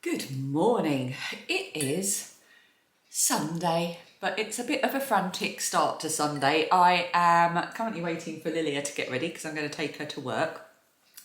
Good morning. It is Sunday, but it's a bit of a frantic start to Sunday. I am currently waiting for Lilia to get ready because I'm going to take her to work.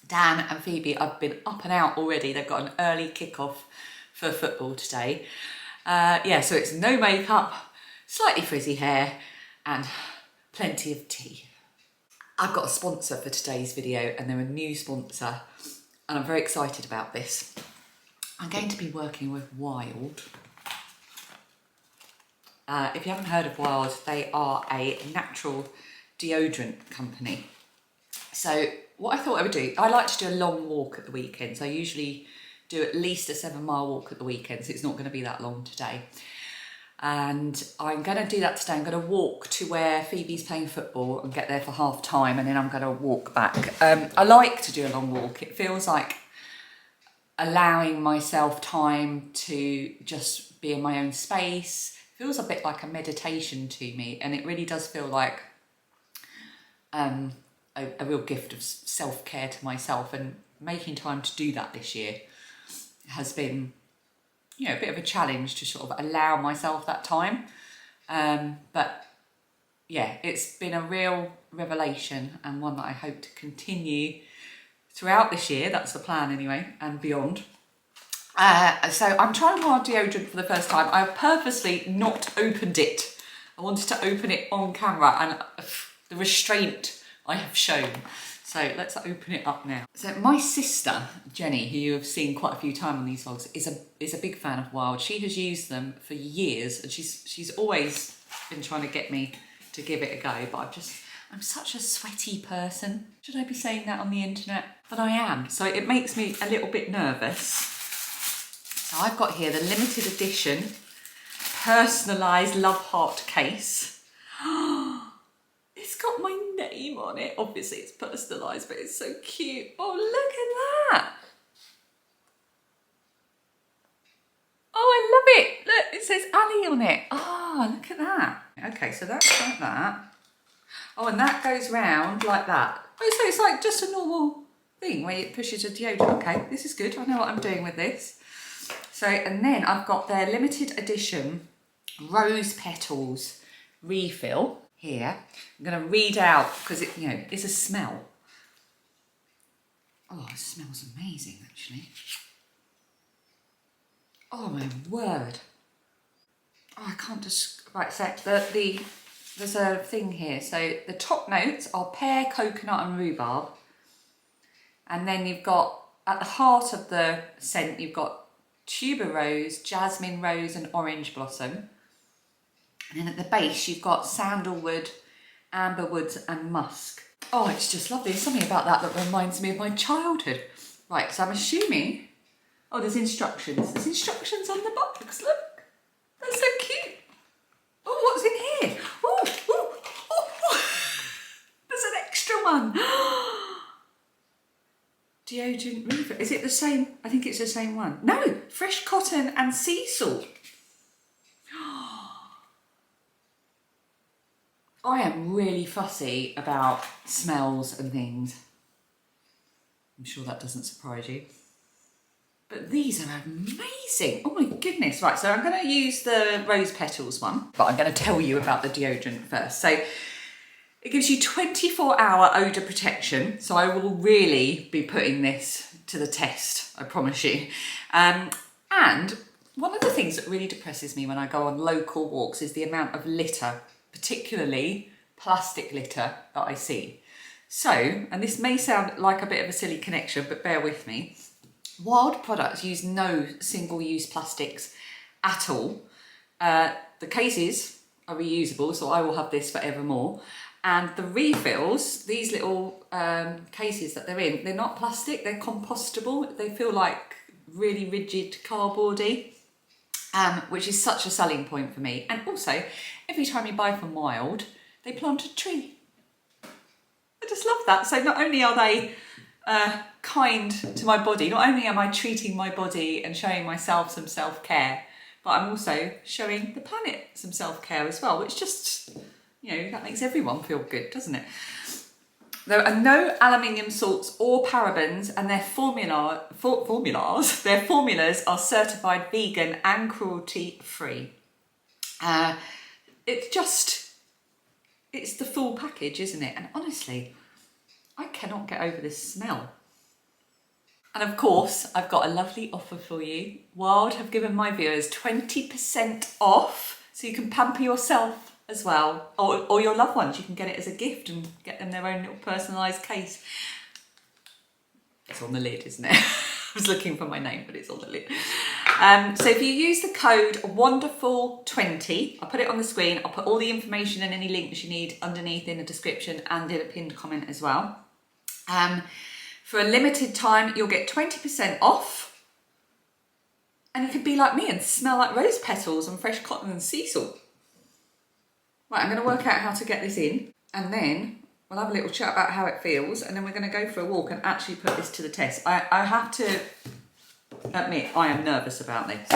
Dan and Phoebe have been up and out already. They've got an early kickoff for football today. So it's no makeup, slightly frizzy hair and plenty of tea. I've got a sponsor for today's video and they're a new sponsor and I'm very excited about this. I'm going to be working with Wild. If you haven't heard of Wild, they are a natural deodorant company. So what I thought I would do, I like to do a long walk at the weekend. So I usually do at least a 7-mile walk at the weekend. So it's not going to be that long today. And I'm going to do that today. I'm going to walk to where Phoebe's playing football and get there for half time. And then I'm going to walk back. I like to do a long walk. It feels like allowing myself time to just be in my own space. It feels a bit like a meditation to me, and it really does feel like a real gift of self-care to myself, and making time to do that this year has been, you know, a bit of a challenge to sort of allow myself that time. But yeah, it's been a real revelation and one that I hope to continue throughout this year. That's the plan anyway, and beyond. So I'm trying Wild deodorant for the first time. I've purposely not opened it. I wanted to open it on camera and the restraint I have shown. So let's open it up now. So my sister, Jenny, who you have seen quite a few times on these vlogs, is a big fan of Wild. She has used them for years and she's always been trying to get me to give it a go, but I'm such a sweaty person. Should I be saying that on the internet? But I am, so it makes me a little bit nervous. So I've got here the limited edition personalised love heart case. It's got my name on it. Obviously it's personalised, but it's so cute. Oh, look at that. Oh, I love it. Look, it says Ali on it. Oh, look at that. Okay, so that's like that. Oh, and that goes round like that. Oh, so it's like just a normal thing where it pushes a deodorant. Okay, this is good. I know what I'm doing with this. So, and then I've got their limited edition rose petals refill here. I'm going to read out because it, you know, it's a smell. Oh, it smells amazing, actually. Oh my word. Oh, I can't just, right, so there's a thing here. So the top notes are pear, coconut and rhubarb. And then you've got, at the heart of the scent, you've got tuberose, jasmine rose and orange blossom. And then at the base, you've got sandalwood, amber woods and musk. Oh, it's just lovely. There's something about that that reminds me of my childhood. Right, so I'm assuming, oh, there's instructions. There's instructions on the box, look. That's so cute. Oh, what's in here? Oh. There's an extra one. Deodorant refill. Is it the same? I think it's the same one. No, fresh cotton and sea salt. I am really fussy about smells and things. I'm sure that doesn't surprise you. But these are amazing. Oh my goodness. Right, so I'm going to use the rose petals one, but I'm going to tell you about the deodorant first. So it gives you 24-hour odour protection. So I will really be putting this to the test, I promise you. And one of the things that really depresses me when I go on local walks is the amount of litter, particularly plastic litter, that I see. So, and this may sound like a bit of a silly connection, but bear with me. Wild products use no single-use plastics at all. The cases are reusable, so I will have this forevermore. And the refills, these little cases that they're in, they're not plastic, they're compostable. They feel like really rigid cardboardy, which is such a selling point for me. And also, every time you buy from Wild, they plant a tree. I just love that. So not only are they kind to my body, not only am I treating my body and showing myself some self-care, but I'm also showing the planet some self-care as well, which just, you know, that makes everyone feel good, doesn't it? There are no aluminium salts or parabens, and their formulas are certified vegan and cruelty-free. It's the full package, isn't it? And honestly, I cannot get over this smell. And of course, I've got a lovely offer for you. Wild have given my viewers 20% off, so you can pamper yourself as well, or your loved ones. You can get it as a gift and get them their own little personalised case. It's on the lid, isn't it? I was looking for my name, but it's on the lid. So if you use the code WONDERFUL20, I'll put it on the screen. I'll put all the information and any links you need underneath in the description and in a pinned comment as well. For a limited time, you'll get 20% off. And you could be like me and smell like rose petals and fresh cotton and sea salt. Right, I'm going to work out how to get this in, and then we'll have a little chat about how it feels, and then we're going to go for a walk and actually put this to the test. I have to admit, I am nervous about this.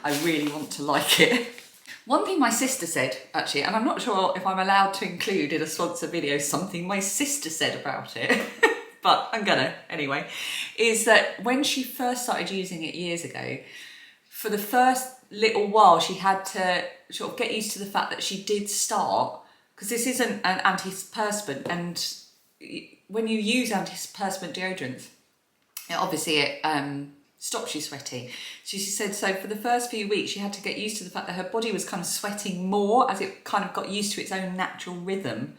I really want to like it. One thing my sister said, actually, and I'm not sure if I'm allowed to include in a sponsor video something my sister said about it, but I'm gonna anyway, is that when she first started using it years ago, for the first little while she had to sort of get used to the fact that she did start, because this isn't an antiperspirant, and when you use antiperspirant deodorants, it stops you sweating. She said so for the first few weeks she had to get used to the fact that her body was kind of sweating more as it kind of got used to its own natural rhythm,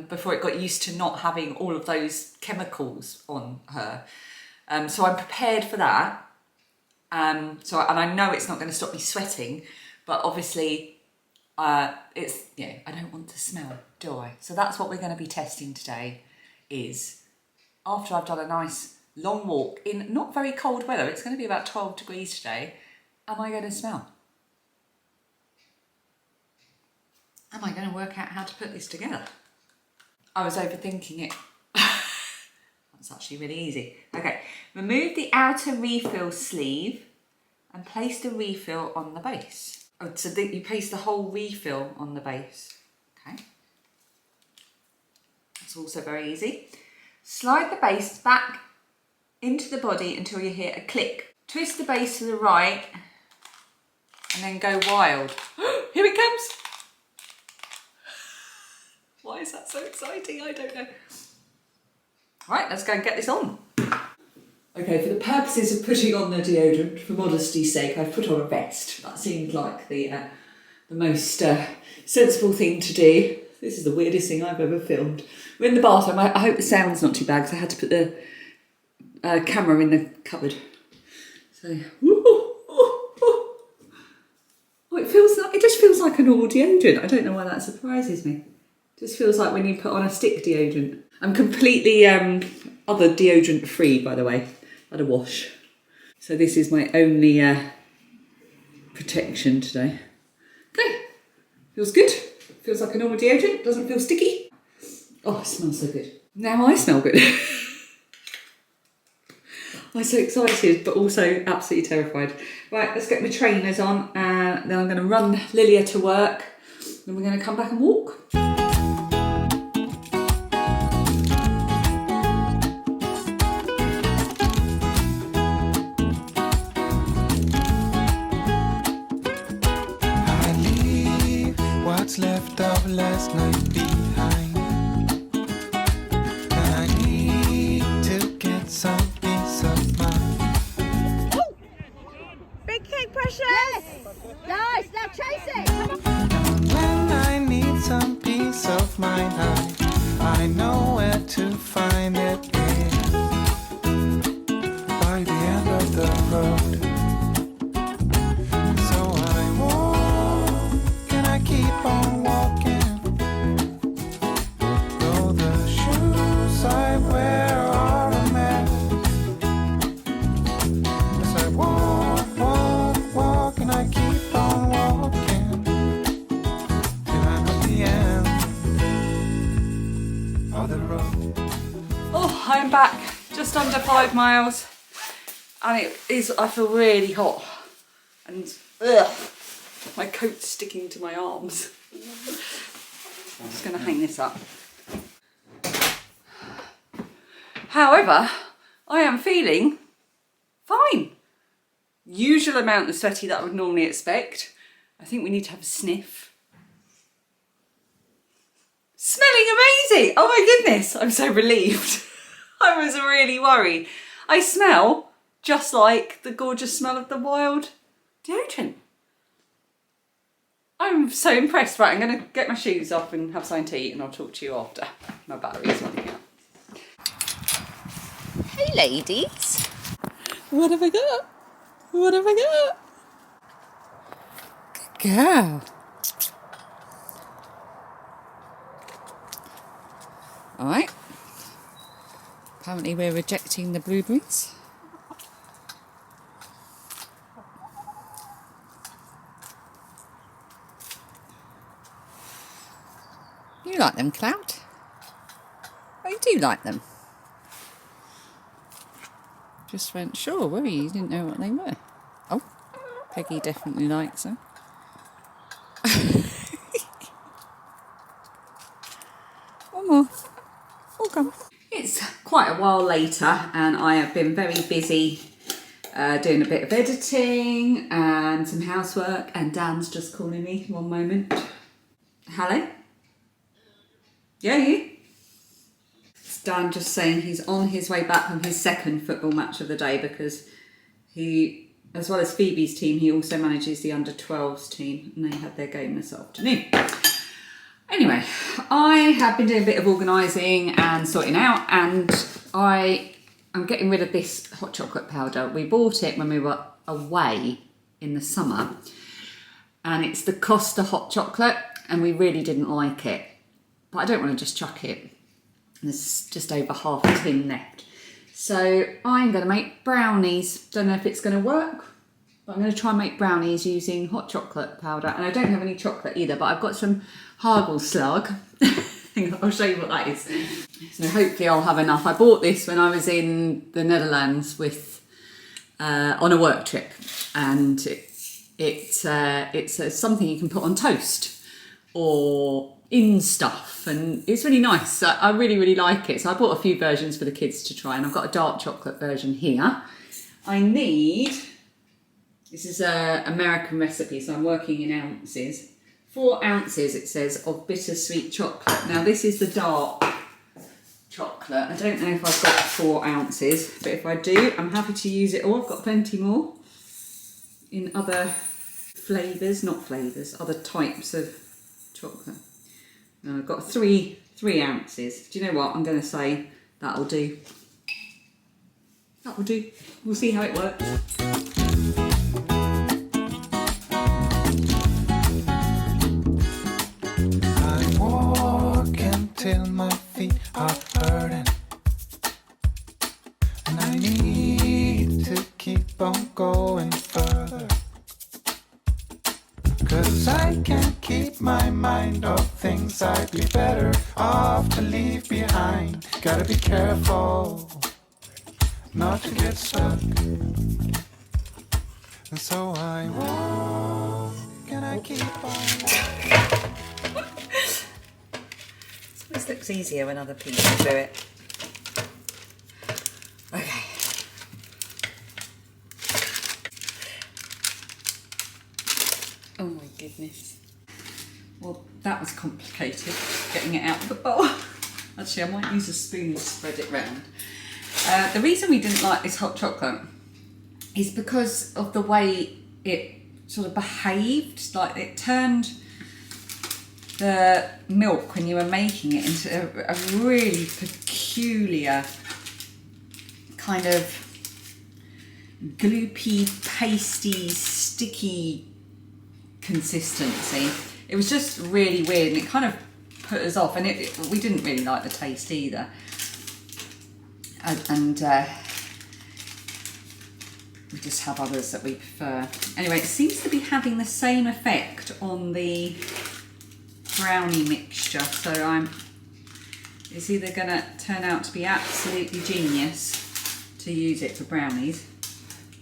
before it got used to not having all of those chemicals on her. So I'm prepared for that. And I know it's not going to stop me sweating, but obviously I don't want to smell, do I? So that's what we're going to be testing today, is after I've done a nice long walk in not very cold weather, it's going to be about 12 degrees today, am I going to smell? Am I going to work out how to put this together? I was overthinking it. That's actually really easy. Okay, remove the outer refill sleeve and place the refill on the base. Oh, so you place the whole refill on the base. Okay. That's also very easy. Slide the base back into the body until you hear a click. Twist the base to the right and then go wild. Here it comes. Why is that so exciting? I don't know. Right, let's go and get this on. Okay, for the purposes of putting on the deodorant, for modesty's sake, I've put on a vest. That seemed like the most sensible thing to do. This is the weirdest thing I've ever filmed. We're in the bathroom. I hope the sound's not too bad because I had to put the camera in the cupboard. So, it just feels like a normal deodorant. I don't know why that surprises me. It just feels like when you put on a stick deodorant. I'm completely other deodorant free, by the way. I had a wash. So this is my only protection today. Okay, feels good. Feels like a normal deodorant, doesn't feel sticky. Oh, it smells so good. Now I smell good. I'm so excited, but also absolutely terrified. Right, let's get my trainers on, and then I'm going to run Lilia to work, then we're going to come back and walk. Left of last night behind. I need to get some peace of mind. Ooh. Big kick, Precious! Yes! Nice, now chase it! When I need some peace of mind, I know where to find it. By the end of the road. Keep on walking, though the shoes I wear are a mess. As I walk, and I keep on walking, till I'm at the end of the road. Oh, I'm back, just under 5 miles, and I feel really hot, and my coat's sticking to my arms. I'm just going to hang this up. However, I am feeling fine. Usual amount of sweaty that I would normally expect. I think we need to have a sniff. Smelling amazing! Oh my goodness, I'm so relieved. I was really worried. I smell just like the gorgeous smell of the wild deodorant. I'm so impressed. Right, I'm going to get my shoes off and have something to eat, and I'll talk to you after. My battery's running out. Hey ladies. What have I got? What have I got? Good girl. Alright. Apparently we're rejecting the blueberries. You like them, Cloud? Oh, you do like them. Just weren't sure, were you? You didn't know what they were. Oh, Peggy definitely likes them. One more. All gone. It's quite a while later and I have been very busy doing a bit of editing and some housework, and Dan's just calling me. One moment. Hello? Yeah, you? It's Dan just saying he's on his way back from his second football match of the day, because he, as well as Phoebe's team, he also manages the under-12s team, and they had their game this afternoon. Anyway, I have been doing a bit of organising and sorting out, and I'm getting rid of this hot chocolate powder. We bought it when we were away in the summer, and it's the Costa hot chocolate, and we really didn't like it. But I don't want to just chuck it. There's just over half a tin left. So I'm going to make brownies. Don't know if it's going to work, but I'm going to try and make brownies using hot chocolate powder. And I don't have any chocolate either, but I've got some Hagelslag. I'll show you what that is. So hopefully I'll have enough. I bought this when I was in the Netherlands with on a work trip, and it's something you can put on toast or in stuff, and it's really nice. I really like it. So I bought a few versions for the kids to try, and I've got a dark chocolate version here. I need, this is an American recipe, so I'm working in ounces. 4 ounces, it says, of bittersweet chocolate. Now this is the dark chocolate. I don't know if I've got 4 ounces, but if I do, I'm happy to use it all. I've got plenty more in other flavours, not flavours, other types of chocolate. I've got 3 ounces. Do you know what? I'm going to say that'll do. That will do. We'll see how it works. I walk until my feet are hurting, and I need to keep on going further, 'cause I can't keep my mind off things I'd be better off to leave behind. Gotta be careful not to get stuck, and so I walk and I keep on. This looks easier when other people do it. Okay. Oh my goodness. Well, that was complicated, getting it out of the bowl. Actually, I might use a spoon to spread it round. The reason we didn't like this hot chocolate is because of the way it sort of behaved. Like, it turned the milk when you were making it into a really peculiar kind of gloopy, pasty, sticky consistency. It was just really weird, and it kind of put us off, and we didn't really like the taste either. And we just have others that we prefer. Anyway, it seems to be having the same effect on the brownie mixture, so it's either going to turn out to be absolutely genius to use it for brownies,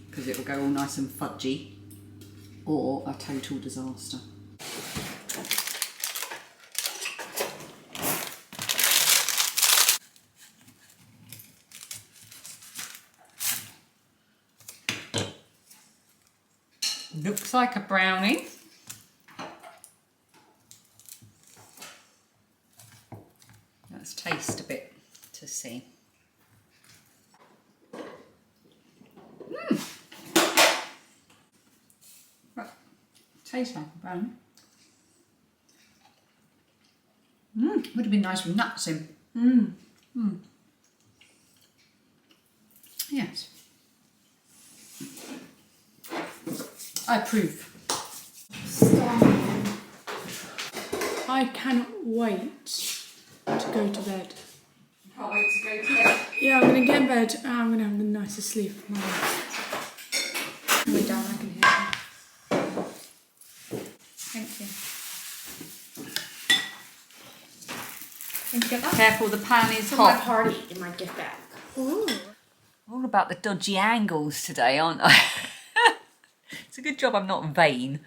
because it will go all nice and fudgy, or a total disaster. Looks like a brownie. Let's taste a bit to see. Well, tastes like a brownie. Would have been nice with nuts in. Yes. I approve. I cannot wait to go to bed. Can't wait to go to bed. Yeah, I'm gonna get in bed and I'm gonna have the nicest sleep of my life. Way down, I can hear you. Thank you. Can you get that? Careful, the pan is For my hot. party in my gift bag. Ooh. All about the dodgy angles today, aren't I? It's a good job I'm not vain.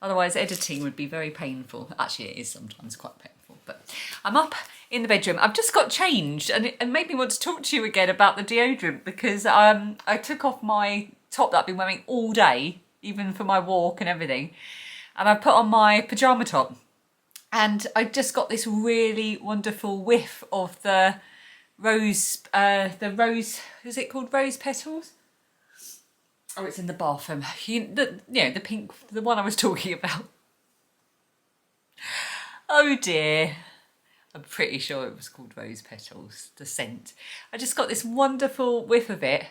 Otherwise, editing would be very painful. Actually, it is sometimes quite painful. But I'm up in the bedroom. I've just got changed, and it made me want to talk to you again about the deodorant because I took off my top that I've been wearing all day, even for my walk and everything, and I put on my pyjama top, and I just got this really wonderful whiff of the rose. Is it called rose petals? Oh, it's in the bathroom. The pink, the one I was talking about. Oh dear. I'm pretty sure it was called rose petals, the scent. I just got this wonderful whiff of it.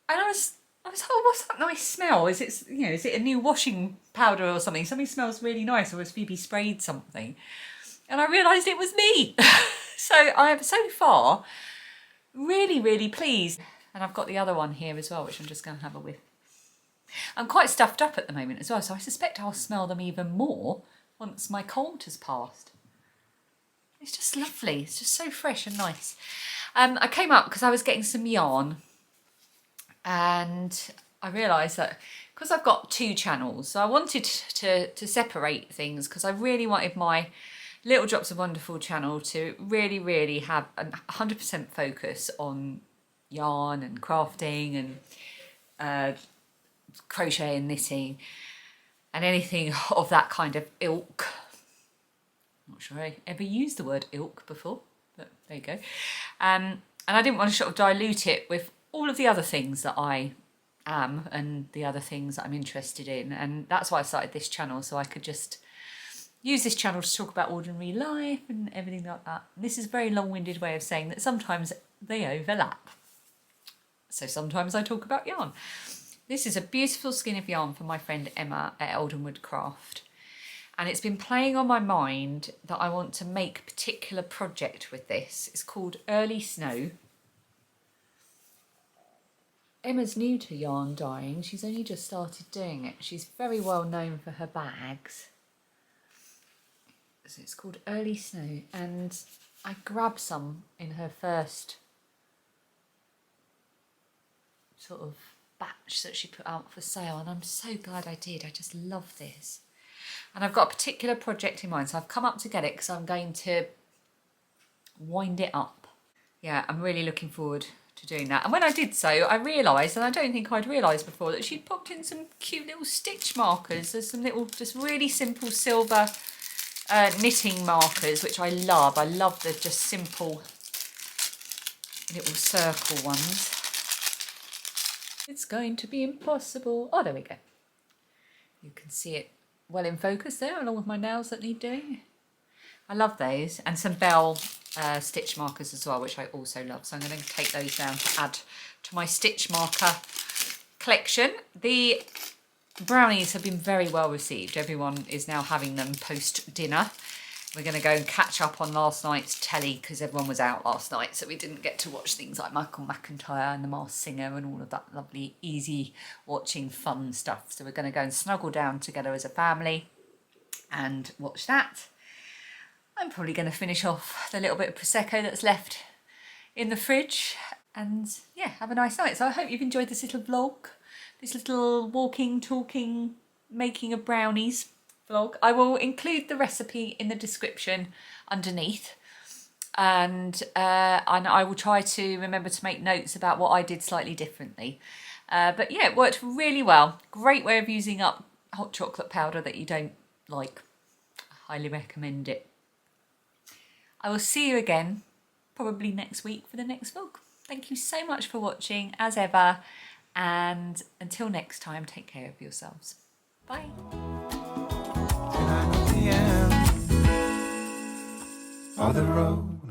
And I was like, oh, what's that nice smell? Is it a new washing powder or something? Something smells really nice, or has Phoebe sprayed something? And I realised it was me. So I am so far really, really pleased. And I've got the other one here as well, which I'm just going to have a whiff. I'm quite stuffed up at the moment as well, so I suspect I'll smell them even more once my cold has passed. It's just lovely. It's just so fresh and nice. I came up because I was getting some yarn, and I realised that because I've got 2 channels, so I wanted to separate things because I really wanted my Little Drops of Wonderful channel to really, really have a 100% focus on yarn and crafting and crochet and knitting and anything of that kind of ilk. I'm not sure I ever used the word ilk before, but there you go. And I didn't want to sort of dilute it with all of the other things that I am and the other things that I'm interested in, and that's why I started this channel, so I could just use this channel to talk about ordinary life and everything like that. And this is a very long-winded way of saying that sometimes they overlap. So sometimes I talk about yarn. This is a beautiful skein of yarn from my friend Emma at Eldenwood Craft. And it's been playing on my mind that I want to make a particular project with this. It's called Early Snow. Emma's new to yarn dyeing. She's only just started doing it. She's very well known for her bags. So it's called Early Snow. And I grabbed some in her first sort of batch that she put out for sale, and I'm so glad I did. I just love this, and I've got a particular project in mind, so I've come up to get it because I'm going to wind it up. Yeah, I'm really looking forward to doing that. And when I did so, I realised, and I don't think I'd realised before, that she'd popped in some cute little stitch markers. There's some little just really simple silver knitting markers, which I love. I love the just simple little circle ones. It's going to be impossible. Oh, there we go. You can see it well in focus there, along with my nails that need doing. I love those. And some bell stitch markers as well, which I also love. So I'm going to take those down to add to my stitch marker collection. The brownies have been very well received. Everyone is now having them post dinner. We're going to go and catch up on last night's telly because everyone was out last night, so we didn't get to watch things like Michael McIntyre and The Masked Singer and all of that lovely, easy watching fun stuff. So we're going to go and snuggle down together as a family and watch that. I'm probably going to finish off the little bit of Prosecco that's left in the fridge and, yeah, have a nice night. So I hope you've enjoyed this little vlog, this little walking, talking, making of brownies vlog. I will include the recipe in the description underneath, and I will try to remember to make notes about what I did slightly differently. But yeah, it worked really well. Great way of using up hot chocolate powder that you don't like. I highly recommend it. I will see you again probably next week for the next vlog. Thank you so much for watching as ever, and until next time, take care of yourselves. Bye. Till I know the end of the road.